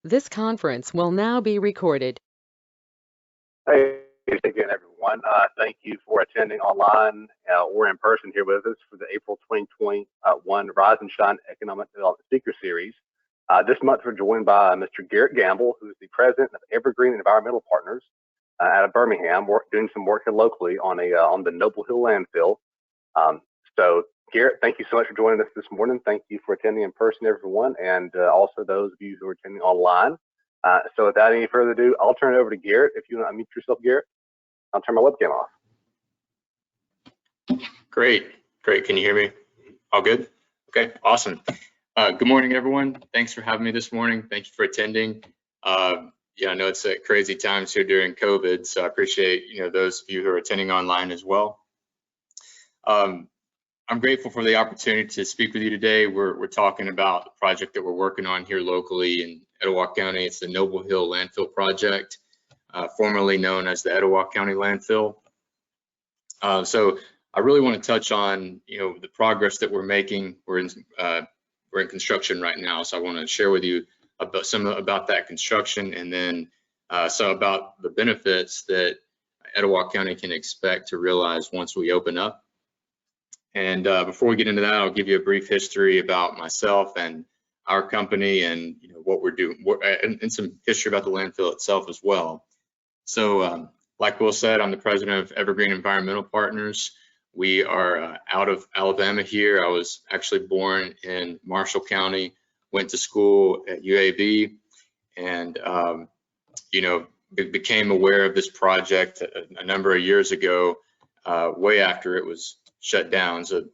This conference will now be recorded. Hey again, everyone. Thank you for attending online or in person here with us for the April 2021 Rise and Shine Economic Development Speaker Series. This month we're joined by Mr. Garrett Gamble, who is the president of Evergreen Environmental Partners out of Birmingham, doing some work locally on the Noble Hill landfill. So Garrett, thank you so much for joining us this morning. Thank you for attending in person, everyone, and also those of you who are attending online. So without any further ado, I'll turn it over to Garrett. If you want to unmute yourself, Garrett, I'll turn my webcam off. Great. Can you hear me? All good? Okay, awesome. Good morning, everyone. Thanks for having me this morning. Thank you for attending. Yeah, I know it's crazy times here during COVID, so I appreciate those of you who are attending online as well. I'm grateful for the opportunity to speak with you today. We're talking about the project that we're working on here locally in Etowah County. It's the Noble Hill Landfill Project, formerly known as the Etowah County Landfill. So I really want to touch on the progress that we're making. We're in construction right now, so I want to share with you about that construction, and then some about the benefits that Etowah County can expect to realize once we open up. And before we get into that, I'll give you a brief history about myself and our company, and what we're doing, and some history about the landfill itself as well. So, like Will said, I'm the president of Evergreen Environmental Partners. We are out of Alabama here. I was actually born in Marshall County, went to school at UAB, and became aware of this project a number of years ago, way after it was shut down. So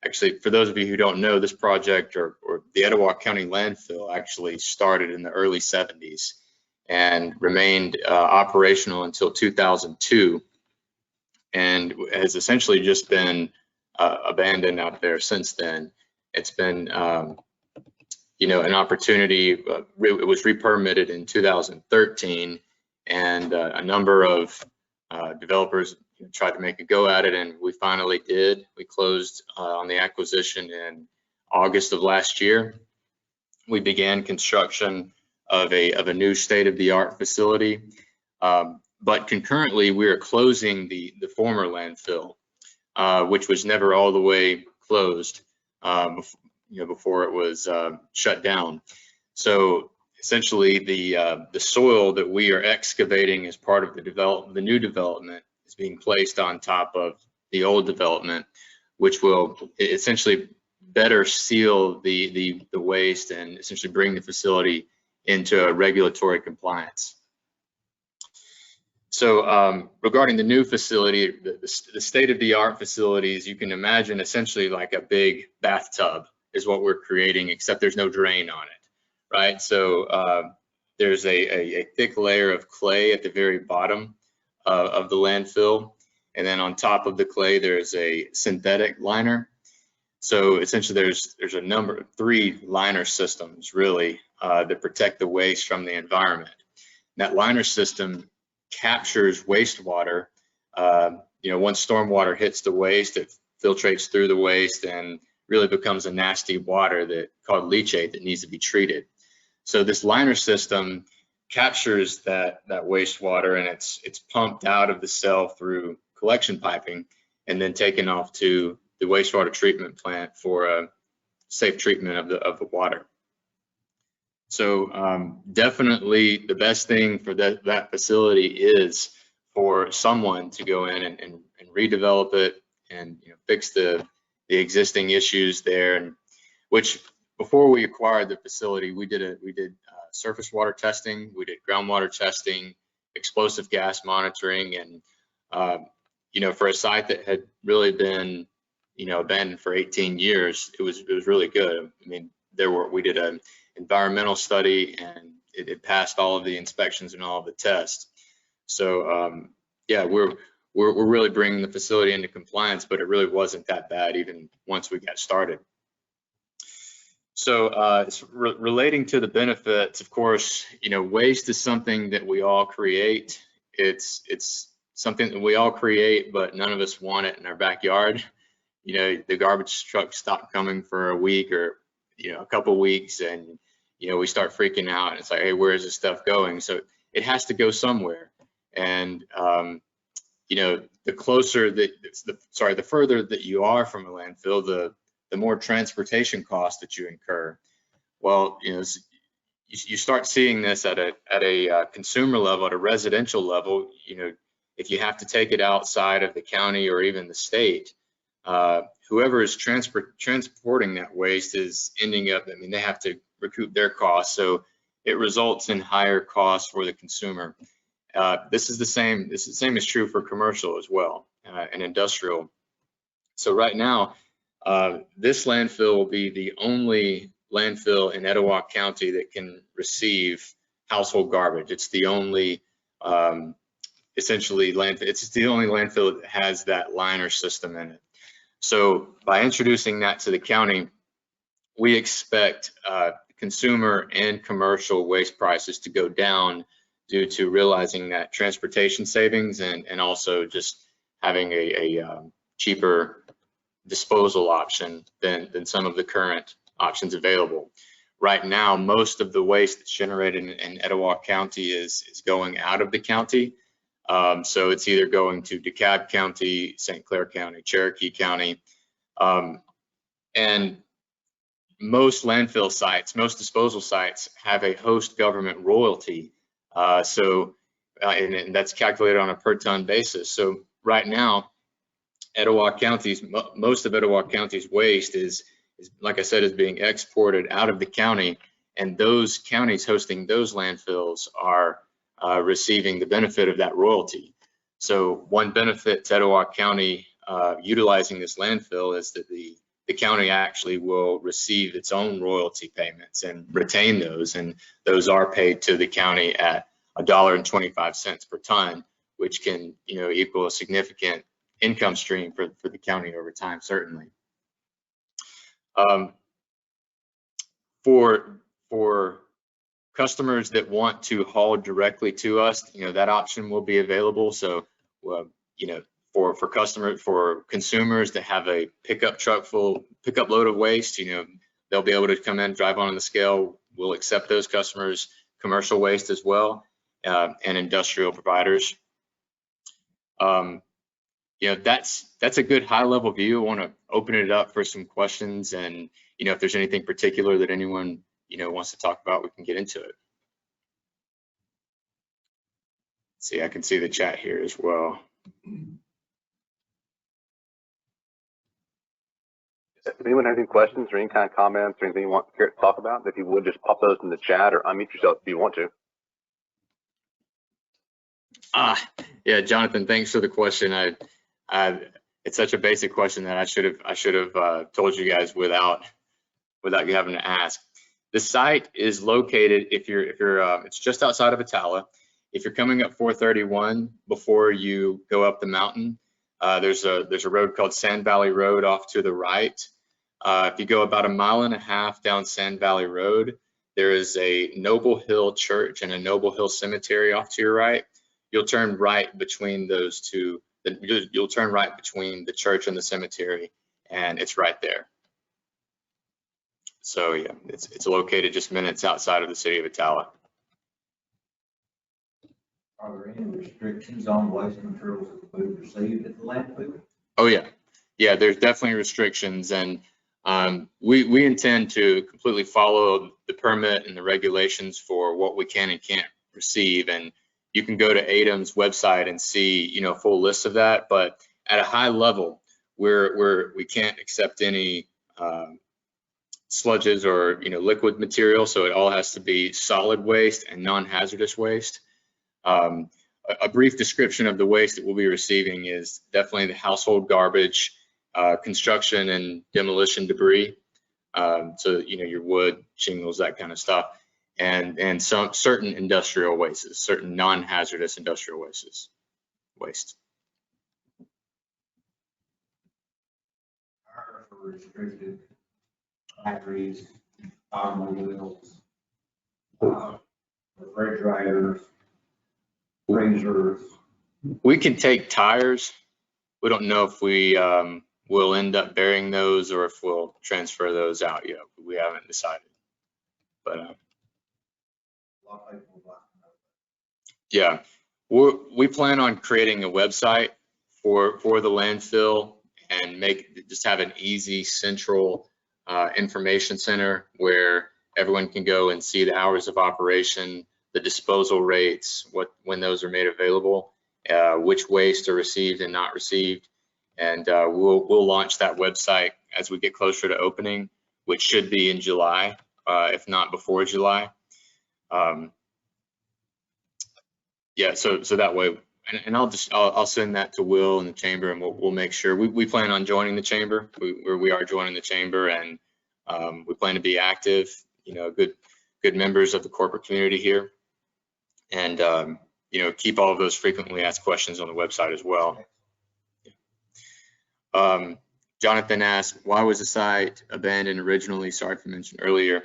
actually, for those of you who don't know, this project or the Etowah County landfill actually started in the early 70s and remained operational until 2002, and has essentially just been abandoned out there since then. It's been an opportunity. It was re-permitted in 2013, and a number of developers tried to make a go at it, and we finally did. We closed on the acquisition in August of last year. We began construction of a new state-of-the-art facility, but concurrently we are closing the former landfill, which was never all the way closed before it was shut down. So essentially, the soil that we are excavating as part of the new development is being placed on top of the old development, which will essentially better seal the waste and essentially bring the facility into a regulatory compliance. So regarding the new facility, the state-of-the-art facilities, you can imagine essentially like a big bathtub is what we're creating, except there's no drain on it, right? So there's a thick layer of clay at the very bottom of the landfill, and then on top of the clay there's a synthetic liner. So essentially there's a three liner systems really that protect the waste from the environment. And that liner system captures wastewater. Once stormwater hits the waste, it filtrates through the waste and really becomes a nasty water called leachate that needs to be treated. So this liner system captures that wastewater, and it's pumped out of the cell through collection piping and then taken off to the wastewater treatment plant for safe treatment of the water. So definitely the best thing for that facility is for someone to go in and redevelop it and fix the existing issues there. And which, before we acquired the facility, we did surface water testing, we did groundwater testing, explosive gas monitoring, and for a site that had really been abandoned for 18 years, it was really good. I mean, we did an environmental study, and it passed all of the inspections and all of the tests. So yeah, we're really bringing the facility into compliance, but it really wasn't that bad even once we got started. So it's relating to the benefits, of course, waste is something that we all create. It's something that we all create, but none of us want it in our backyard. The garbage truck stopped coming for a week or a couple weeks, and we start freaking out, and it's like, hey, where is this stuff going? So it has to go somewhere. And the closer that the further that you are from a landfill, the more transportation costs that you incur. Well, you start seeing this at a consumer level, at a residential level. If you have to take it outside of the county or even the state, whoever is transporting that waste is ending up, they have to recoup their costs. So it results in higher costs for the consumer. This is the same is true for commercial as well, and industrial. So right now, this landfill will be the only landfill in Etowah County that can receive household garbage. It's the only essentially landfill. It's the only landfill that has that liner system in it. So by introducing that to the county, we expect consumer and commercial waste prices to go down due to realizing that transportation savings and also just having a cheaper disposal option than some of the current options available. Right now, most of the waste that's generated in Etowah County is going out of the county. So it's either going to DeKalb County, St. Clair County, Cherokee County, and most landfill sites, most disposal sites have a host government royalty. And that's calculated on a per ton basis. So right now, most of Etowah County's waste is, like I said, is being exported out of the county, and those counties hosting those landfills are receiving the benefit of that royalty. So one benefit to Etowah County utilizing this landfill is that the county actually will receive its own royalty payments and retain those, and those are paid to the county at $1.25 per ton, which can equal a significant income stream for the county over time, certainly. For customers that want to haul directly to us, that option will be available. So, for consumers that have a pickup load of waste, they'll be able to come in, drive on the scale. We'll accept those customers, commercial waste as well, and industrial providers. That's a good high level view. I want to open it up for some questions, and if there's anything particular that anyone wants to talk about, we can get into it. See, I can see the chat here as well. If anyone has any questions or any kind of comments or anything you want Garrett to talk about, if you would just pop those in the chat or unmute yourself if you want to. Yeah, Jonathan, thanks for the question. It's such a basic question that I should have told you guys without you having to ask. The site is located, it's just outside of Etowah. If you're coming up 431 before you go up the mountain, there's a road called Sand Valley Road off to the right. If you go about 1.5 miles down Sand Valley Road, there is a Noble Hill Church and a Noble Hill Cemetery off to your right. You'll turn right between those two. You'll turn right between the church and the cemetery, and it's right there. So yeah, it's located just minutes outside of the city of Etowah. Are there any restrictions on waste materials that we receive at the landfill? Oh yeah, there's definitely restrictions, and we intend to completely follow the permit and the regulations for what we can and can't receive. And you can go to ADEM's website and see a full list of that. But at a high level, we can't accept any sludges or liquid material, so it all has to be solid waste and non-hazardous waste. A brief description of the waste that we'll be receiving is definitely the household garbage, construction and demolition debris, so your wood, shingles, that kind of stuff, and some certain industrial wastes, certain non-hazardous industrial waste. Tires are restricted, batteries, automobiles, refrigerators, freezers. We can take tires. We don't know if we will end up burying those or if we'll transfer those out yet. We haven't decided. But lot of people would like to know. Yeah, we plan on creating a website for the landfill and just have an easy central information center where everyone can go and see the hours of operation, the disposal rates, when those are made available, which waste are received and not received, and we'll launch that website as we get closer to opening, which should be in July, if not before July. Yeah, so that way, and I'll send that to Will and the chamber, and we'll make sure we plan on joining the chamber. We are joining the chamber, and we plan to be active, good members of the corporate community here, and keep all of those frequently asked questions on the website as well. Jonathan asked, why was the site abandoned originally? Sorry if I mentioned earlier.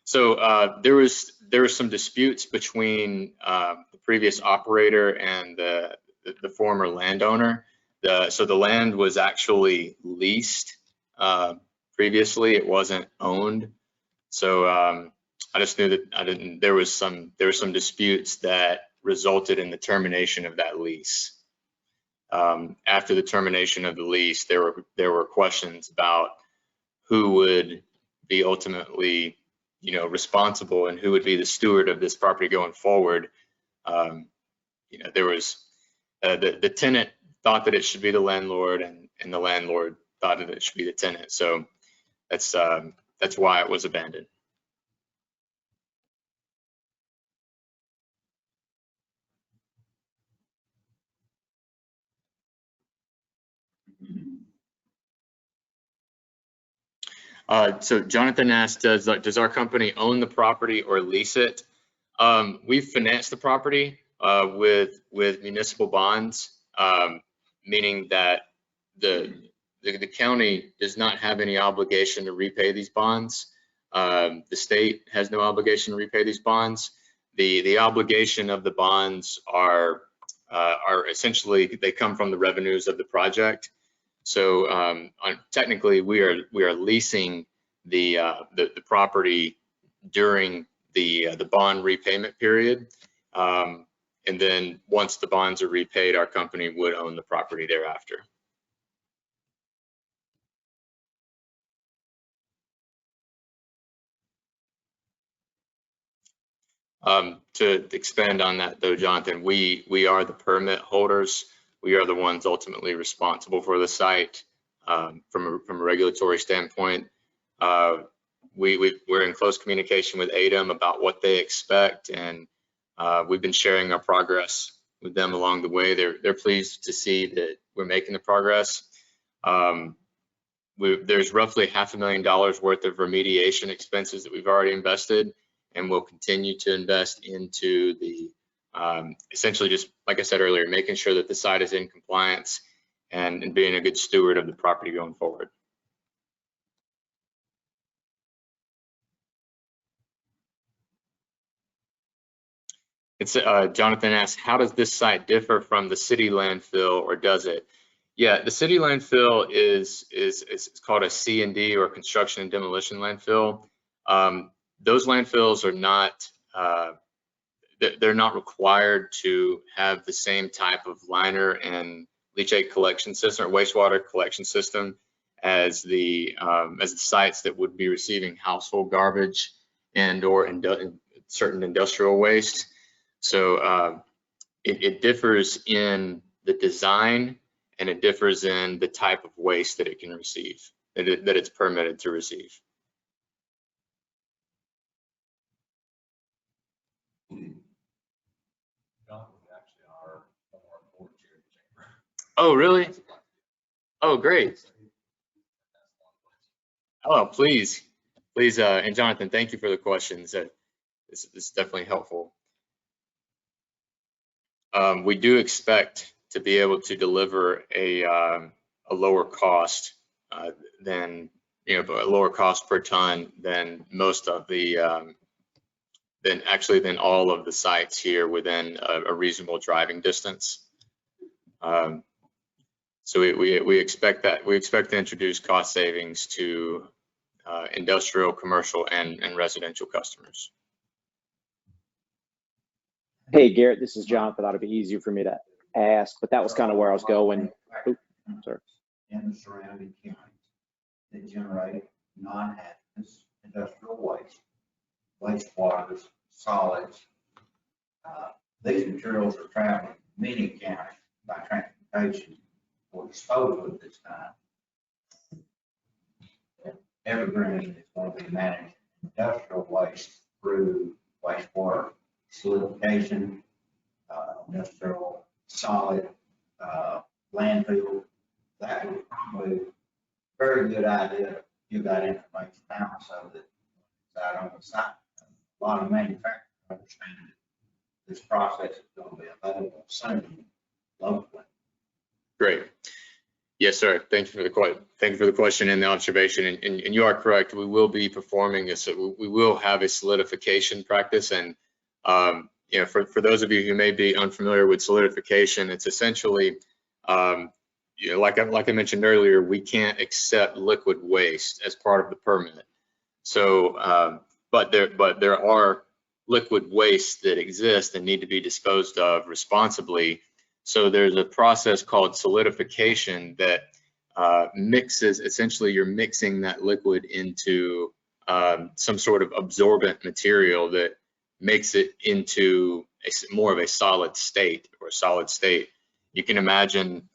So there was some disputes between the previous operator and the former landowner. So the land was actually leased previously; it wasn't owned. So I just knew that there was some disputes that resulted in the termination of that lease. After the termination of the lease, there were questions about who would be ultimately responsible and who would be the steward of this property going forward. There was the tenant thought that it should be the landlord, and the landlord thought that it should be the tenant. So that's why it was abandoned. So Jonathan asked, does our company own the property or lease it? We've financed the property with municipal bonds, meaning that the county does not have any obligation to repay these bonds. The state has no obligation to repay these bonds. The obligation of the bonds are essentially, they come from the revenues of the project. So technically, we are leasing the property during the bond repayment period, and then once the bonds are repaid, our company would own the property thereafter. To expand on that, though, Jonathan, we are the permit holders. We are the ones ultimately responsible for the site from a regulatory standpoint. We're in close communication with ADEM about what they expect, and we've been sharing our progress with them along the way. They're pleased to see that we're making the progress. There's roughly $500,000 worth of remediation expenses that we've already invested, and we'll continue to invest into the essentially, just like I said earlier, making sure that the site is in compliance and being a good steward of the property going forward. It's Jonathan asked, how does this site differ from the city landfill, or does it? Yeah, the city landfill is called a C&D, or construction and demolition landfill. Those landfills are not they're not required to have the same type of liner and leachate collection system or wastewater collection system as the sites that would be receiving household garbage and/or certain industrial waste. So it differs in the design, and it differs in the type of waste that it can receive, that it's permitted to receive. Oh, really? Oh, great. Oh, please, and Jonathan, thank you for the questions. This is definitely helpful. We do expect to be able to deliver a lower cost than, a lower cost per ton than most of the than all of the sites here within a reasonable driving distance. So we expect that. We expect to introduce cost savings to industrial, commercial, and residential customers. Hey, Garrett, this is Jonathan. Thought it'd be easier for me to ask, but that was kind of where I was going. Oop, sorry. In the surrounding counties that generate non-hazardous industrial waste, wastewaters, solids. These materials are traveling many counties by transportation for disposal at this time. Evergreen is going to be managing industrial waste through wastewater solidification, industrial solid, landfill. That would probably be a very good idea to give that information out so that it's out on the site. A lot of manufacturers understand that this process is going to be available soon locally. Great. Yes, sir. Thank you for the question and the observation. And you are correct. We will be performing this. We will have a solidification practice. And you know, for those of you who may be unfamiliar with solidification, it's essentially, you know, like I mentioned earlier, we can't accept liquid waste as part of the permit. So, but there are liquid wastes that exist and need to be disposed of responsibly. So there's a process called solidification that mixes, essentially you're mixing that liquid into some sort of absorbent material that makes it into more of a solid state or a solid state. You can imagine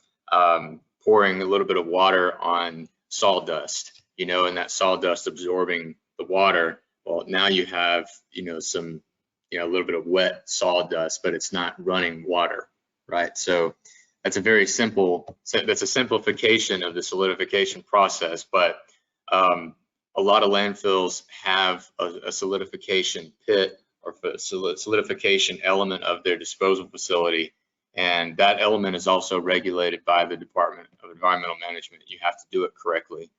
pouring a little bit of water on sawdust, you know, and that sawdust absorbing the water. Well, now you have, you know, some, you know, a little bit of wet sawdust, but it's not running water, right? So that's a simplification of the solidification process, but a lot of landfills have a solidification pit or solidification element of their disposal facility. And that element is also regulated by the Department of Environmental Management. You have to do it correctly.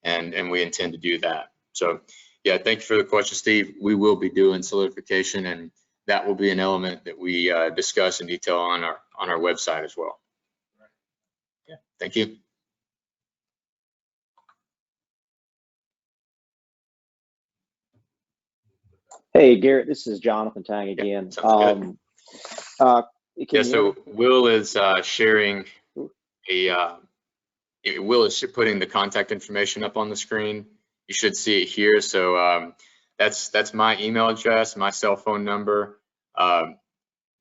And we intend to do that. So yeah, thank you for the question, Steve. We will be doing solidification, and that will be an element that we discuss in detail on our website as well. Yeah, thank you. Hey, Garrett, this is Jonathan Tang again. Yeah, so Will is sharing Will is putting the contact information up on the screen. You should see it here. So that's my email address, my cell phone number.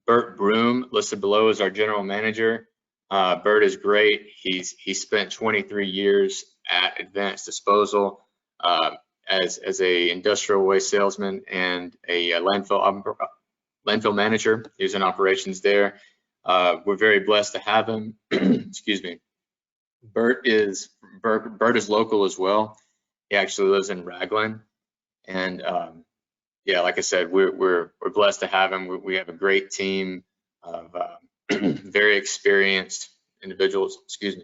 Bert Broom listed below is our general manager. Bert is great. He spent 23 years at Advanced Disposal as a industrial waste salesman and a landfill manager. He was in operations there. We're very blessed to have him. Excuse me. Bert is local as well. He actually lives in Raglan, and yeah, like I said, we're blessed to have him. We have a great team of very experienced individuals. Excuse me.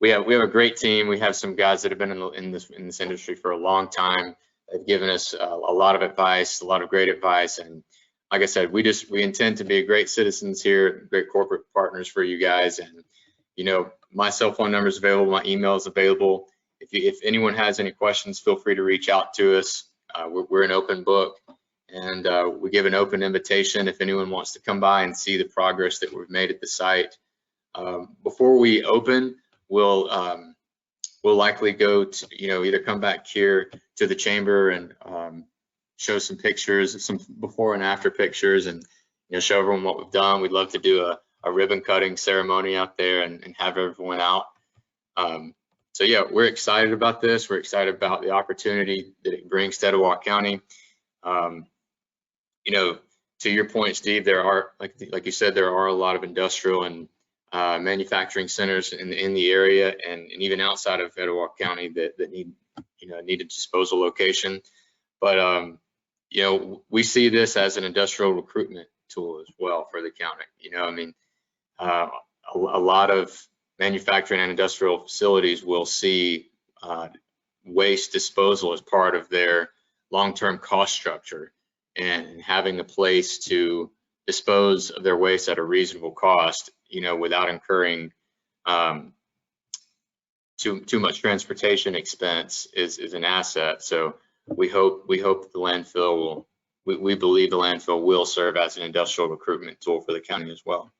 We have a great team. We have some guys that have been in this industry for a long time. They've given us a lot of advice, a lot of great advice, and like I said, we intend to be great citizens here, great corporate partners for you guys. And you know, my cell phone number is available, my email is available. If anyone has any questions, feel free to reach out to us. We're an open book, and we give an open invitation if anyone wants to come by and see the progress that we've made at the site. Before we open, we'll likely go to, you know, either come back here to the chamber and show some pictures, some before and after pictures, and you know, show everyone what we've done. We'd love to do a ribbon cutting ceremony out there and have everyone out. So yeah, we're excited about this. We're excited about the opportunity that it brings to Etowah County. You know, to your point, Steve, there are, like you said, there are a lot of industrial and manufacturing centers in the area and even outside of Etowah County that need, you know, need a disposal location. But you know, we see this as an industrial recruitment tool as well for the county. You know, I mean, a lot of manufacturing and industrial facilities will see waste disposal as part of their long-term cost structure, and having a place to dispose of their waste at a reasonable cost, you know, without incurring too much transportation expense is an asset. So we hope that the landfill we believe the landfill will serve as an industrial recruitment tool for the county as well.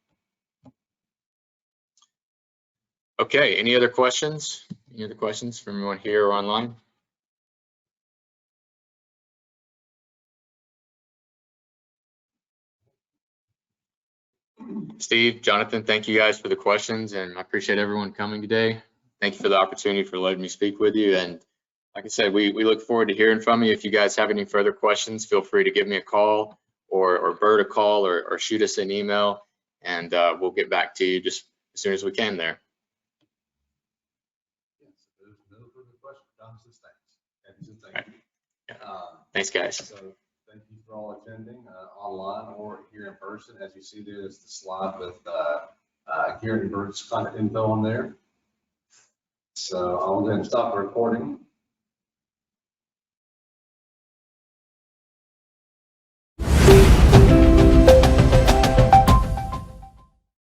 Okay, any other questions? Any other questions from anyone here or online? Steve, Jonathan, thank you guys for the questions, and I appreciate everyone coming today. Thank you for the opportunity for letting me speak with you. And like I said, we look forward to hearing from you. If you guys have any further questions, feel free to give me a call or Bert a call or shoot us an email, and we'll get back to you just as soon as we can there. There's no further question. Tom says thanks. Right. You. Thanks, guys. So thank you for all attending online or here in person. As you see, there's the slide with Garrett and Bert's contact info on there. So I'll go ahead and stop the recording.